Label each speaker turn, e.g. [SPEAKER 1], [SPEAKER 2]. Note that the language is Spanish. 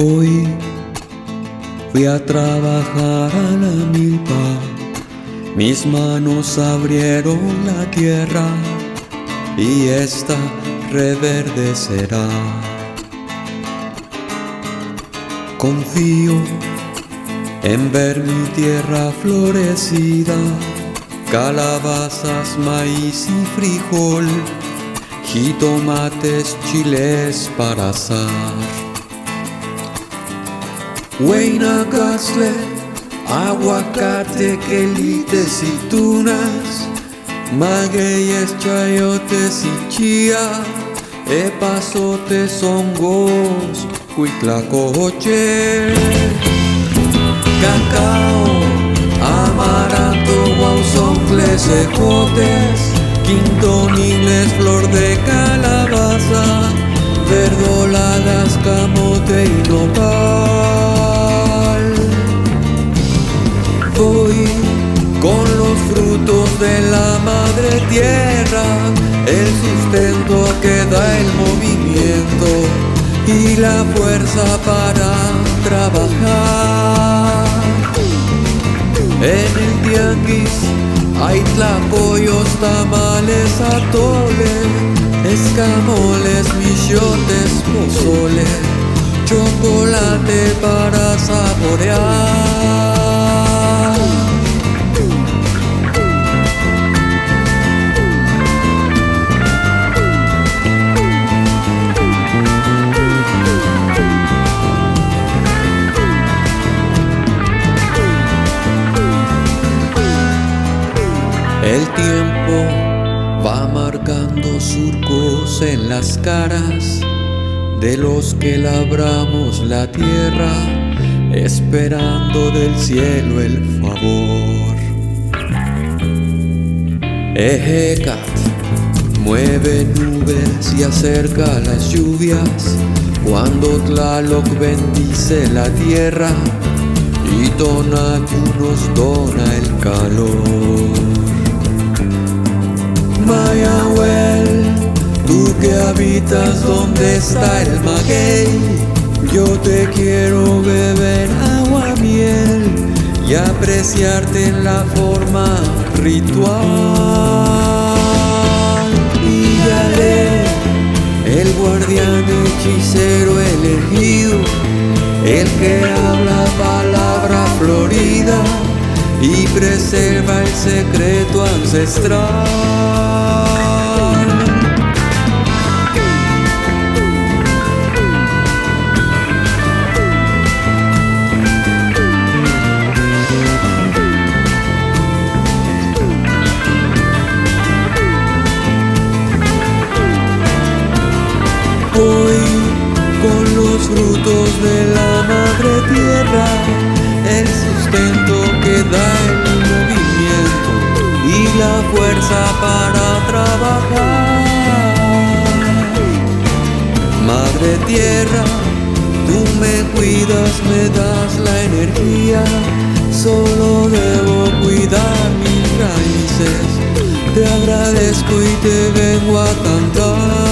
[SPEAKER 1] Hoy fui a trabajar a la milpa, mis manos abrieron la tierra y esta reverdecerá. Confío en ver mi tierra florecida, calabazas, maíz y frijol, jitomates, chiles para asar. Huaynagasle, aguacate, quelites y tunas, magueyes, chayotes y chía, epazotes, hongos, huitlacoche, cacao, amaranto, guauzonfles, ejotes, quintoniles, flor de calabaza, verdolagas, camote y nopal. Voy con los frutos de la madre tierra, el sustento que da el movimiento y la fuerza para trabajar. En el tianguis hay tlacoyos, tamales, atole, escamoles, michotes, pozole, chocolate para saborear. El tiempo va marcando surcos en las caras de los que labramos la tierra, esperando del cielo el favor. Ejecat mueve nubes y acerca las lluvias, cuando Tlaloc bendice la tierra y Tonatiuh nos dona el calor. Mayahuel, tú que habitas donde está el maguey, yo te quiero beber agua, miel y apreciarte en la forma ritual. Y Yale, el guardián hechicero elegido, el que habla palabra florida y preserva el secreto ancestral. Hoy, con los frutos de la madre tierra, el sustento que da el movimiento y la fuerza para trabajar. Madre tierra, tú me cuidas, me das la energía, solo debo cuidar mis raíces. Te agradezco y te vengo a cantar.